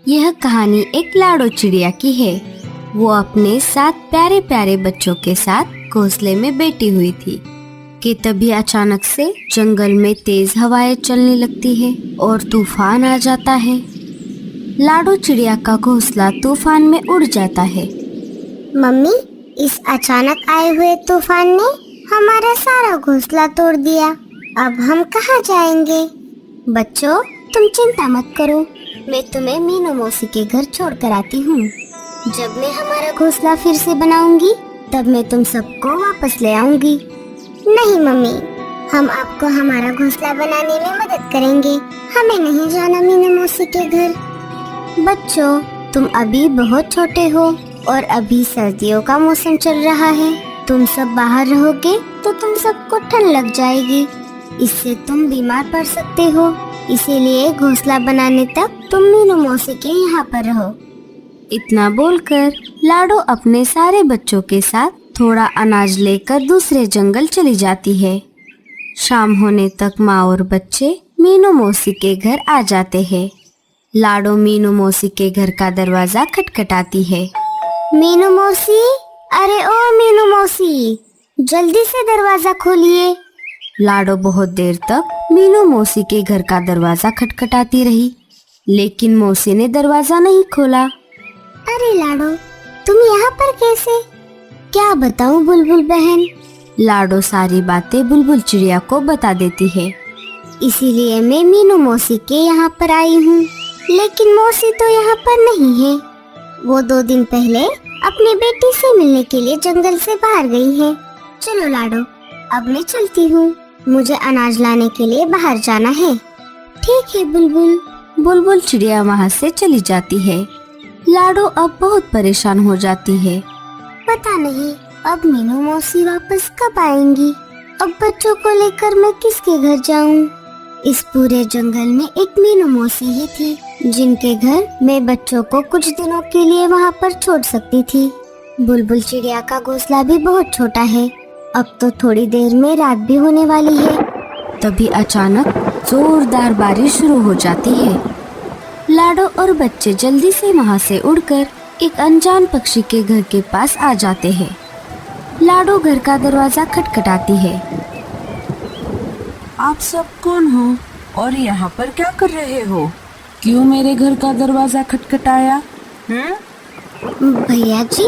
यह कहानी एक लाडो चिड़िया की है। वो अपने 7 प्यारे प्यारे बच्चों के साथ घोंसले में बैठी हुई थी कि तभी अचानक से जंगल में तेज हवाएं चलने लगती है और तूफान आ जाता है। लाडो चिड़िया का घोंसला तूफान में उड़ जाता है। मम्मी, इस अचानक आए हुए तूफान ने हमारा सारा घोंसला तोड़ दिया। अब हम कहाँ जाएंगे? बच्चों, तुम चिंता मत करो, मैं तुम्हें मीनू मौसी के घर छोड़ कर आती हूँ। जब मैं हमारा घोंसला फिर से बनाऊंगी तब मैं तुम सबको वापस ले आऊंगी। नहीं मम्मी, हम आपको हमारा घोंसला बनाने में मदद करेंगे। हमें नहीं जाना मीनू मौसी के घर। बच्चों, तुम अभी बहुत छोटे हो और अभी सर्दियों का मौसम चल रहा है। तुम सब बाहर रहोगे तो तुम सबको ठंड लग जाएगी, इससे तुम बीमार पड़ सकते हो। इसीलिए घोंसला बनाने तक तुम मीनू मौसी के यहाँ पर रहो। इतना बोलकर लाडो अपने सारे बच्चों के साथ थोड़ा अनाज लेकर दूसरे जंगल चली जाती है। शाम होने तक माँ और बच्चे मीनू मौसी के घर आ जाते हैं। लाडो मीनू मौसी के घर का दरवाजा खटखटाती है। मीनू मौसी, अरे ओ मीनू मौसी, जल्दी से दरवाजा खोलिए। लाडो बहुत देर तक मीनू मौसी के घर का दरवाजा खटखटाती रही, लेकिन मौसी ने दरवाजा नहीं खोला। अरे लाडो, तुम यहाँ पर कैसे? क्या बताऊं बुलबुल बहन? लाडो सारी बातें बुलबुल चिड़िया को बता देती है। इसीलिए मैं मीनू मौसी के यहाँ पर आई हूँ, लेकिन मौसी तो यहाँ पर नहीं है। वो 2 दिन पहले अपनी बेटी से मिलने के लिए जंगल से बाहर गई है। चलो लाडो, अब मैं चलती हूँ, मुझे अनाज लाने के लिए बाहर जाना है। ठीक है बुलबुल। बुलबुल चिड़िया वहाँ से चली जाती है। लाडो अब बहुत परेशान हो जाती है। पता नहीं अब मीनू मौसी वापस कब आएंगी। अब बच्चों को लेकर मैं किसके घर जाऊँ? इस पूरे जंगल में एक मीनू मौसी ही थी, जिनके घर मैं बच्चों को कुछ दिनों के लिए वहाँ पर छोड़ सकती थी। बुलबुल चिड़िया का घोंसला भी बहुत छोटा है। अब तो थोड़ी देर में रात भी होने वाली है। तभी अचानक जोरदार बारिश शुरू हो जाती है। लाडो और बच्चे जल्दी से वहाँ से उड़कर एक अनजान पक्षी के घर के पास आ जाते हैं। लाडो घर का दरवाजा खटखटाती है। आप सब कौन हो और यहाँ पर क्या कर रहे हो? क्यों मेरे घर का दरवाजा खटखटाया? भैया जी,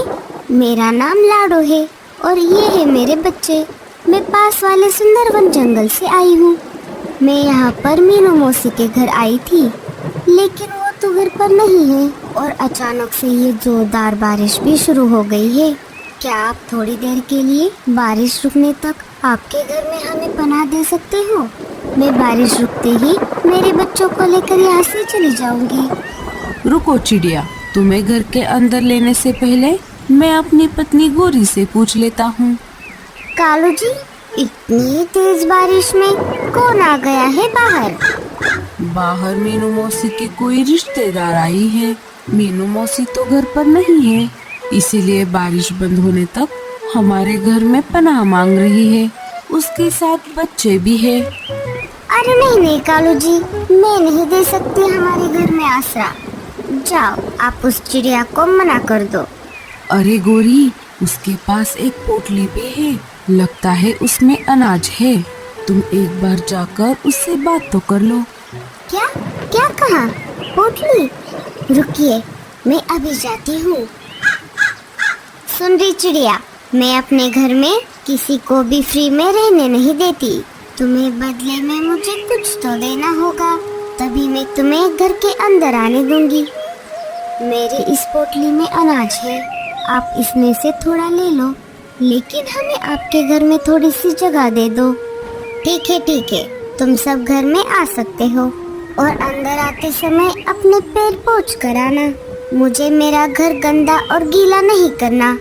मेरा नाम लाडो है और ये है मेरे बच्चे। मैं पास वाले सुंदरवन जंगल से आई हूँ। मैं यहाँ पर मीनू मौसी के घर आई थी, लेकिन वो तो घर पर नहीं है और अचानक से ये जोरदार बारिश भी शुरू हो गई है। क्या आप थोड़ी देर के लिए बारिश रुकने तक आपके घर में हमें पनाह दे सकते हो? मैं बारिश रुकते ही मेरे बच्चों को लेकर यहाँ से चली जाऊंगी। रुको चिड़िया, तुम्हें घर के अंदर लेने से पहले मैं अपनी पत्नी गोरी से पूछ लेता हूँ। कालू जी, इतनी तेज बारिश में कौन आ गया है बाहर? बाहर मीनू मौसी के कोई रिश्तेदार आई है। मीनू मौसी तो घर पर नहीं है, इसीलिए बारिश बंद होने तक हमारे घर में पनाह मांग रही है। उसके साथ बच्चे भी है। अरे नहीं कालू जी, मैं नहीं दे सकती हमारे घर में आसरा। जाओ, आप उस चिड़िया को मना कर दो। अरे गोरी, उसके पास एक पोटली भी है, लगता है उसमें अनाज है। तुम एक बार जाकर उससे बात तो कर लो। क्या क्या कहा? पोटली? रुकिए, मैं अभी जाती हूँ। सुन रही चिड़िया, मैं अपने घर में किसी को भी फ्री में रहने नहीं देती। तुम्हें बदले में मुझे कुछ तो देना होगा, तभी मैं तुम्हें घर के अंदर आने दूंगी। मेरे इस पोटली में अनाज है, आप इसमें से थोड़ा ले लो, लेकिन हमें आपके घर में थोड़ी सी जगह दे दो। ठीक है, तुम सब घर में आ सकते हो और अंदर आते समय अपने पैर पोंछ कर आना। मुझे मेरा घर गंदा और गीला नहीं करना।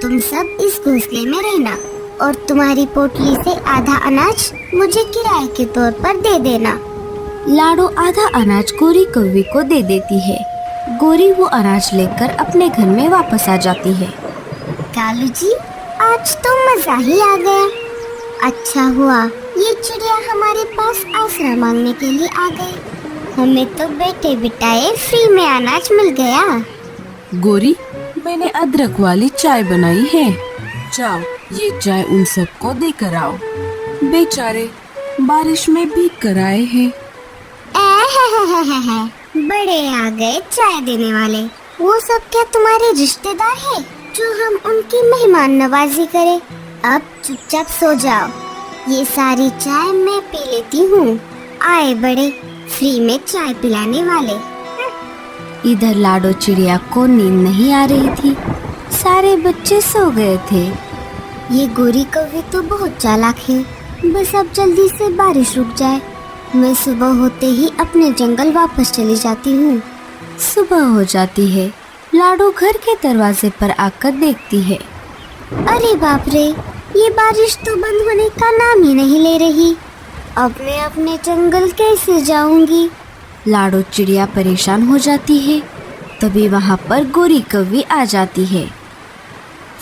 तुम सब इस घोंसले में रहना और तुम्हारी पोटली से आधा अनाज मुझे किराए के तौर पर दे देना। लाडो आधा अनाज गोरी कौवी को दे देती है। गोरी वो अनाज लेकर अपने घर में वापस आ जाती है। कालू जी, आज तो मजा ही आ गया। अच्छा हुआ ये चिड़िया हमारे पास आसरा मांगने के लिए आ गई। हमें तो बैठे बिठाए फ्री में अनाज मिल गया। गोरी, मैंने अदरक वाली चाय बनाई है, जाओ ये चाय उन सबको देकर आओ। बेचारे बारिश में भीग कर आए हैं। बड़े आ गए चाय देने वाले। वो सब क्या तुम्हारे रिश्तेदार हैं जो हम उनकी मेहमान नवाजी करें? अब चुपचाप सो जाओ, ये सारी चाय मैं पी लेती हूँ। आए बड़े फ्री में चाय पिलाने वाले। इधर लाडो चिड़िया को नींद नहीं आ रही थी, सारे बच्चे सो गए थे। ये गोरी कौवे तो बहुत चालाक है, बस अब जल्दी से बारिश रुक जाए। मैं सुबह होते ही अपने जंगल वापस चली जाती हूँ। सुबह हो जाती है, लाडो घर के दरवाजे पर आकर देखती है। अरे बाप रे, ये बारिश तो बंद होने का नाम ही नहीं ले रही। अब मैं अपने जंगल कैसे जाऊंगी? लाडो चिड़िया परेशान हो जाती है। तभी वहाँ पर गोरी कौवी आ जाती है।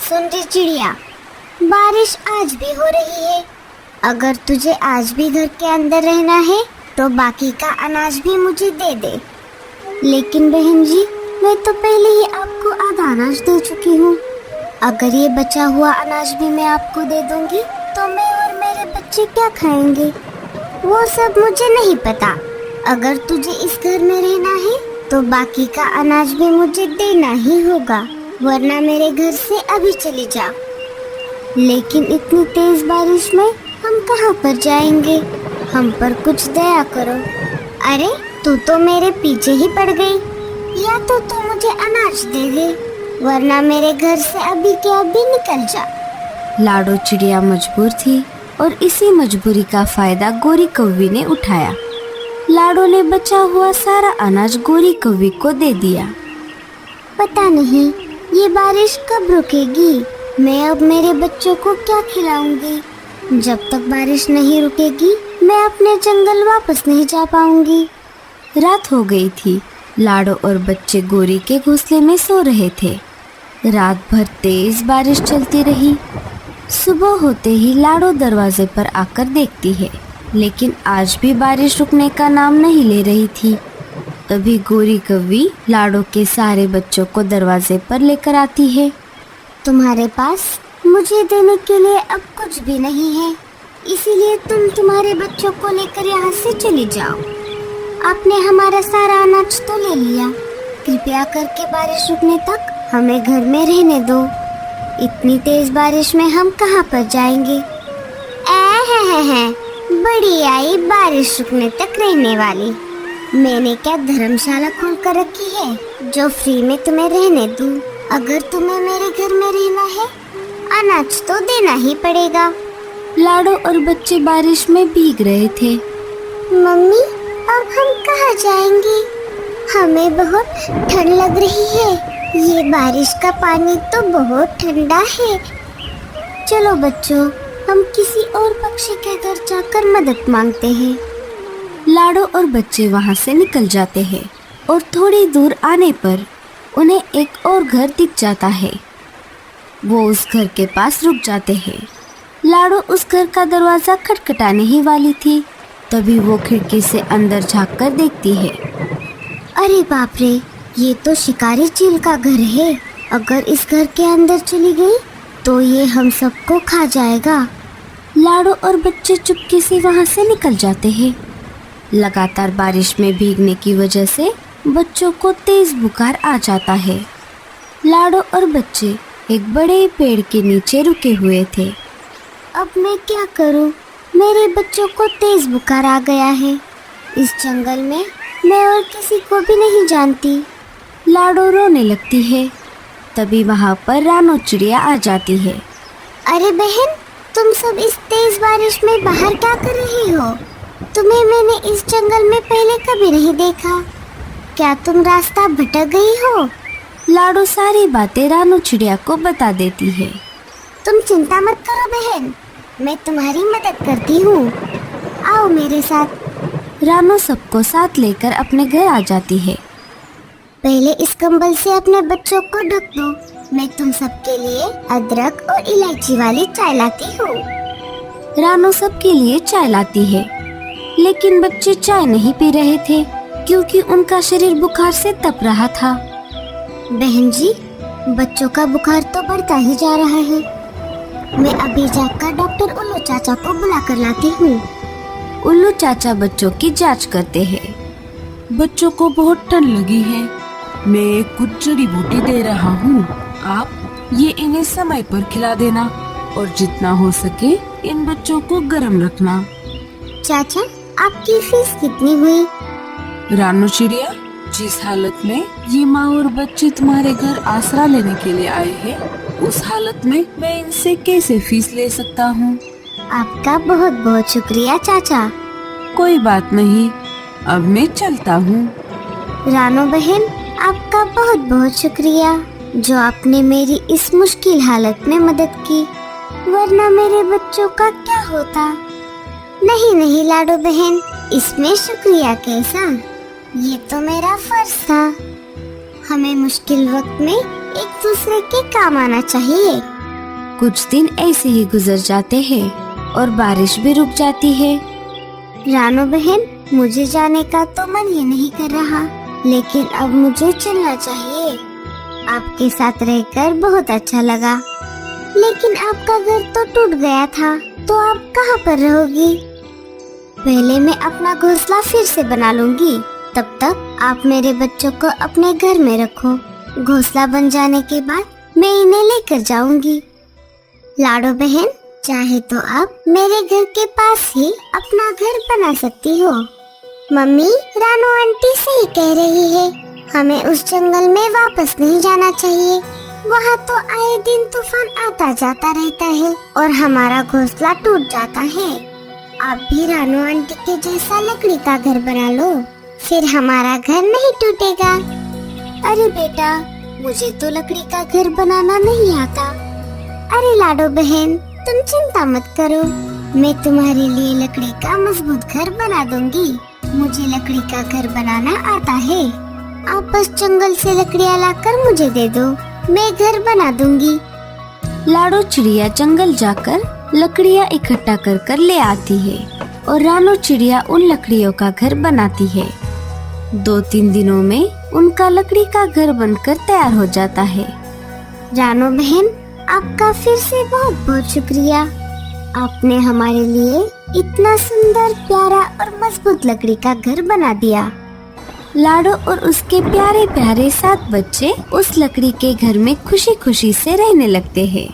सुन रही चिड़िया, बारिश आज भी हो रही है। अगर तुझे आज भी घर के अंदर रहना है तो बाकी का अनाज भी मुझे दे दे। लेकिन बहन जी, मैं तो पहले ही आपको आधा अनाज दे चुकी हूँ। अगर ये बचा हुआ अनाज भी मैं आपको दे दूंगी तो मैं और मेरे बच्चे क्या खाएंगे? वो सब मुझे नहीं पता। अगर तुझे इस घर में रहना है तो बाकी का अनाज भी मुझे देना ही होगा, वरना मेरे घर से अभी चली जा। लेकिन इतनी तेज बारिश में हम कहाँ पर जाएंगे? हम पर कुछ दया करो। अरे तू तो मेरे पीछे ही पड़ गई। या तो तू मुझे अनाज दे दे, वरना मेरे घर से अभी के अभी निकल जा। लाडो चिड़िया मजबूर थी और इसी मजबूरी का फायदा गोरी कौवी ने उठाया। लाडो ने बचा हुआ सारा अनाज गोरी कौवी को दे दिया। पता नहीं ये बारिश कब रुकेगी। मैं अब मेरे बच्चों को क्या खिलाऊंगी? जब तक बारिश नहीं रुकेगी मैं अपने जंगल वापस नहीं जा पाऊंगी। रात हो गई थी। लाडो और बच्चे गोरी के घोंसले में सो रहे थे। रात भर तेज बारिश चलती रही। सुबह होते ही लाडो दरवाजे पर आकर देखती है, लेकिन आज भी बारिश रुकने का नाम नहीं ले रही थी। तभी गोरी कौवी लाडो के सारे बच्चों को दरवाजे पर लेकर आती है। तुम्हारे पास मुझे देने के लिए अब कुछ भी नहीं है, इसीलिए तुम तुम्हारे बच्चों को लेकर यहाँ से चले जाओ। आपने हमारा सारा अनाज तो ले लिया, कृपया करके बारिश रुकने तक हमें घर में रहने दो। इतनी तेज बारिश में हम कहाँ पर जाएंगे? बड़ी आई बारिश रुकने तक रहने वाली। मैंने क्या धर्मशाला खोल कर रखी है जो फ्री में तुम्हें रहने दूं? अगर तुम्हें मेरे घर में रहना है अनाज तो देना ही पड़ेगा। लाडो और बच्चे बारिश में भीग रहे थे। मम्मी, अब हम कहाँ जाएंगे? हमें बहुत ठंड लग रही है। ये बारिश का पानी तो बहुत ठंडा है। चलो बच्चों, हम किसी और पक्षी के घर जाकर मदद मांगते हैं। लाडो और बच्चे वहाँ से निकल जाते हैं और थोड़ी दूर आने पर उन्हें एक और घर दिख जाता है। वो उस घर के पास रुक जाते हैं। लाडो उस घर का दरवाज़ा खटखटाने ही वाली थी, तभी वो खिड़की से अंदर झांक कर देखती है। अरे बाप रे, ये तो शिकारी चील का घर है। अगर इस घर के अंदर चली गई तो ये हम सबको खा जाएगा। लाडो और बच्चे चुपके से वहाँ से निकल जाते हैं। लगातार बारिश में भीगने की वजह से बच्चों को तेज बुखार आ जाता है। लाडो और बच्चे एक बड़े पेड़ के नीचे रुके हुए थे। अब मैं क्या करूं? मेरे बच्चों को तेज बुखार आ गया है। इस जंगल में मैं और किसी को भी नहीं जानती। लाडो रोने लगती है। तभी वहाँ पर रानो चिड़िया आ जाती है। अरे बहन, तुम सब इस तेज बारिश में बाहर क्या कर रही हो? तुम्हें मैंने इस जंगल में पहले कभी नहीं देखा। क्या तुम रास्ता भटक गई हो? लाडो सारी बातें रानो चिड़िया को बता देती है। तुम चिंता मत करो बहन, मैं तुम्हारी मदद करती हूँ। आओ मेरे साथ। रानो सबको साथ लेकर अपने घर आ जाती है। पहले इस कंबल से अपने बच्चों को ढक दो। मैं तुम सबके लिए अदरक और इलायची वाली चाय लाती हूँ। रानो सबके लिए चाय लाती है, लेकिन बच्चे चाय नहीं पी रहे थे क्योंकि उनका शरीर बुखार से तप रहा था। बहन जी, बच्चों का बुखार तो बढ़ता ही जा रहा है। मैं अभी जाकर डॉक्टर उल्लू चाचा को बुला कर लाती हूँ। उल्लू चाचा बच्चों की जांच करते हैं। बच्चों को बहुत ठंड लगी है। मैं एक कुछ जड़ी बूटी दे रहा हूँ। आप ये इन्हें समय पर खिला देना और जितना हो सके इन बच्चों को गर्म रखना। चाचा, आपकी फीस कितनी हुई? रानू चिड़िया, जिस हालत में ये माँ और बच्चे तुम्हारे घर आसरा लेने के लिए आए हैं, उस हालत में मैं इनसे कैसे फीस ले सकता हूँ? आपका बहुत बहुत शुक्रिया चाचा। कोई बात नहीं, अब मैं चलता हूँ। रानू बहन, आपका बहुत बहुत शुक्रिया जो आपने मेरी इस मुश्किल हालत में मदद की, वरना मेरे बच्चों का क्या होता। नहीं नहीं लाडो बहन, इसमें शुक्रिया कैसा, ये तो मेरा फर्ज था। हमें मुश्किल वक्त में एक दूसरे के काम आना चाहिए। कुछ दिन ऐसे ही गुजर जाते हैं और बारिश भी रुक जाती है। रानू बहन, मुझे जाने का तो मन ही नहीं कर रहा, लेकिन अब मुझे चलना चाहिए। आपके साथ रहकर बहुत अच्छा लगा, लेकिन आपका घर तो टूट गया था, तो आप कहाँ पर रहोगी? पहले मैं अपना घोंसला फिर से बना लूंगी, तब तक आप मेरे बच्चों को अपने घर में रखो। घोंसला बन जाने के बाद मैं इन्हें लेकर जाऊंगी। लाडो बहन, चाहे तो आप मेरे घर के पास ही अपना घर बना सकती हो। मम्मी, रानू आंटी सही कह रही है, हमें उस जंगल में वापस नहीं जाना चाहिए। वहाँ तो आए दिन तूफान आता जाता रहता है और हमारा घोंसला टूट जाता है। आप भी रानू आंटी के जैसा लकड़ी का घर बना लो, फिर हमारा घर नहीं टूटेगा। अरे बेटा, मुझे तो लकड़ी का घर बनाना नहीं आता। अरे लाडो बहन, तुम चिंता मत करो, मैं तुम्हारे लिए लकड़ी का मजबूत घर बना दूंगी। मुझे लकड़ी का घर बनाना आता है। आप बस जंगल से लकड़ियाँ लाकर मुझे दे दो, मैं घर बना दूंगी। लाडो चिड़िया जंगल जाकर लकड़ियाँ इकट्ठा कर कर ले आती है और रानू चिड़िया उन लकड़ियों का घर बनाती है। 2-3 दिनों में उनका लकड़ी का घर बनकर तैयार हो जाता है। रानू बहन, आपका फिर से बहुत बहुत शुक्रिया। आपने हमारे लिए इतना सुंदर, प्यारा और मजबूत लकड़ी का घर बना दिया। लाडो और उसके प्यारे प्यारे 7 बच्चे उस लकड़ी के घर में खुशी खुशी से रहने लगते हैं।